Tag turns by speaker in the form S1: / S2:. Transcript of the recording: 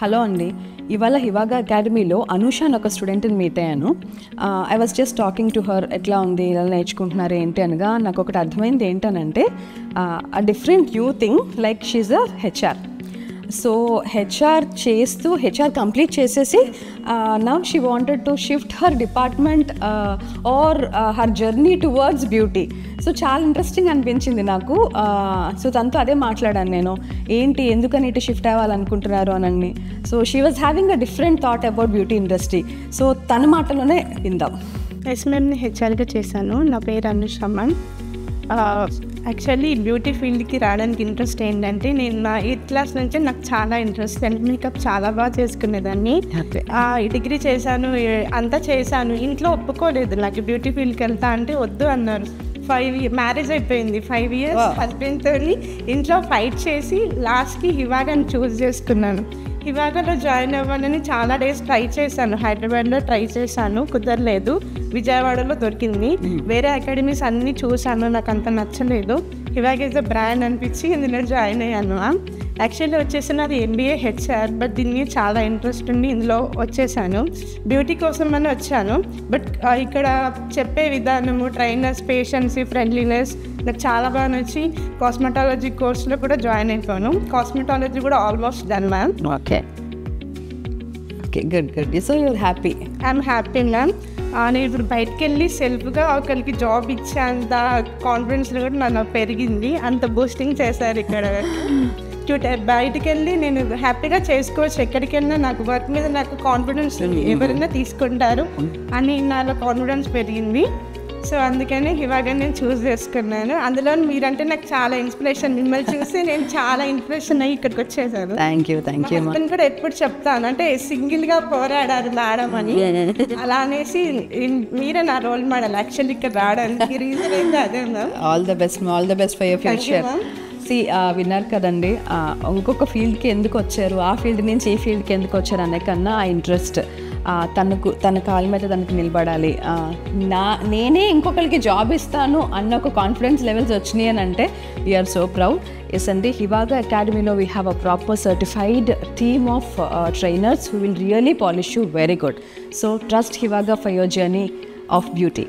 S1: Hello అండి, ఇవాళ హివాగా అకాడమీలో అనూష అని ఒక స్టూడెంట్ని మీట్ అయ్యాను. I was just talking to her, ఎట్లా ఉంది, ఇలా నేర్చుకుంటున్నారు ఏంటి అనగా నాకు ఒకటి అర్థమైంది ఏంటనంటే a different new thing, like she a HR. So HR చేస్తూ హెచ్ఆర్ కంప్లీట్ చేసేసి now she wanted to shift her department or her journey towards beauty. So చాలా ఇంట్రెస్టింగ్ అనిపించింది నాకు. సో తనతో అదే మాట్లాడాను నేను, ఏంటి ఎందుకని ఇటు షిఫ్ట్ అవ్వాలనుకుంటున్నారు అని. So she was having a different thought about beauty industry. So తన మాటలోనే విందాం.
S2: ఎస్ఎంఎంని హెచ్ఆర్గా చేశాను. నా పేరు అనుష. యాక్చువల్లీ బ్యూటీ ఫీల్డ్కి రావడానికి ఇంట్రెస్ట్ ఏంటంటే, నేను నా 8th క్లాస్ నుంచి నాకు చాలా ఇంట్రెస్ట్. సెల్ఫ్ మేకప్ చాలా బాగా చేసుకునేదాన్ని. డిగ్రీ చేశాను, అంతా చేశాను. ఇంట్లో ఒప్పుకోలేదు నాకు బ్యూటీ ఫీల్డ్కి వెళ్తా అంటే, వద్దు అన్నారు. 5 years మ్యారేజ్ అయిపోయింది. 5 years హస్బెండ్తో ఇంట్లో ఫైట్ చేసి లాస్ట్కి హివాగాని చూస్ చేసుకున్నాను. హివాగాలో జాయిన్ అవ్వాలని చాలా డేస్ ట్రై చేశాను. హైదరాబాద్లో ట్రై చేశాను, కుదరలేదు. విజయవాడలో దొరికింది. వేరే అకాడమీస్ అన్నీ చూశాను, నాకు అంత నచ్చలేదు. హివాగా ఇస్ అ బ్రాండ్ అనిపించి ఇందులో జాయిన్ అయ్యాను. యాక్చువల్లీ వచ్చేసి నాది MBA హెచ్ఆర్, బట్ దీన్ని చాలా ఇంట్రెస్ట్ ఉండి ఇందులో వచ్చేసాను. బ్యూటీ కోసం అని వచ్చాను, బట్ ఇక్కడ చెప్పే విధానము, ట్రైనర్స్, పేషెన్స్, ఫ్రెండ్లీనెస్ నాకు చాలా బాగా నచ్చి కాస్మెటాలజీ కోర్స్లో కూడా జాయిన్ అయిపోయాను. కాస్మెటాలజీ కూడా almost done ma'am.
S1: Okay, good good. So you're happy?
S2: I'm happy ma'am. నేను ఇప్పుడు బయటకు వెళ్ళి సెల్ఫ్గా ఒకరికి జాబ్ ఇచ్చేంత కాన్ఫిడెన్స్ కూడా నాకు పెరిగింది. అంత బూస్టింగ్ చేశారు ఇక్కడ. బయటికి వెళ్ళి నేను హ్యాపీగా చేసుకోవచ్చు. ఎక్కడికి వెళ్ళినా నాకు వర్క్ మీద నాకు కాన్ఫిడెన్స్ ఉంది, ఎవరైనా తీసుకుంటారు అని నాలో కాన్ఫిడెన్స్ పెరిగింది. సో అందుకని హివాగా నేను చూస్ చేసుకున్నాను. అందులో మీరంటే నాకు చాలా ఇన్స్పిరేషన్. మిమ్మల్ని చూసి నేను చాలా ఇన్స్పిరేషన్ అయ్యి ఇక్కడికి వచ్చేసాను.
S1: Thank you.
S2: హస్బెండ్ కూడా ఎప్పుడు చెప్తాను, అంటే సింగిల్గా పోరాడారు మేడం అని. అలా అనేసి మీరే నా రోల్ మోడల్ యాక్చువల్లీ ఇక్కడ రావడానికి రీజన్ అయితే అదే ma'am.
S1: All the best for your future. విన్నారు కదండి, ఇంకొక ఫీల్డ్కి ఎందుకు వచ్చారు, ఆ ఫీల్డ్ నుంచి ఈ ఫీల్డ్కి ఎందుకు వచ్చారు అనే కన్నా ఆ ఇంట్రెస్ట్, తన కాళ్ళ మీద తనకు నిలబడాలి, నేనే ఇంకొకరికి జాబ్ ఇస్తాను అన్న ఒక కాన్ఫిడెన్స్ లెవెల్స్ వచ్చినాయి అని అంటే వీఆర్ సో ప్రౌడ్. ఎస్ అండి, హివాగా అకాడమీలో we have a proper certified team of trainers who will really polish you very good. So trust Hivaga for your journey of beauty.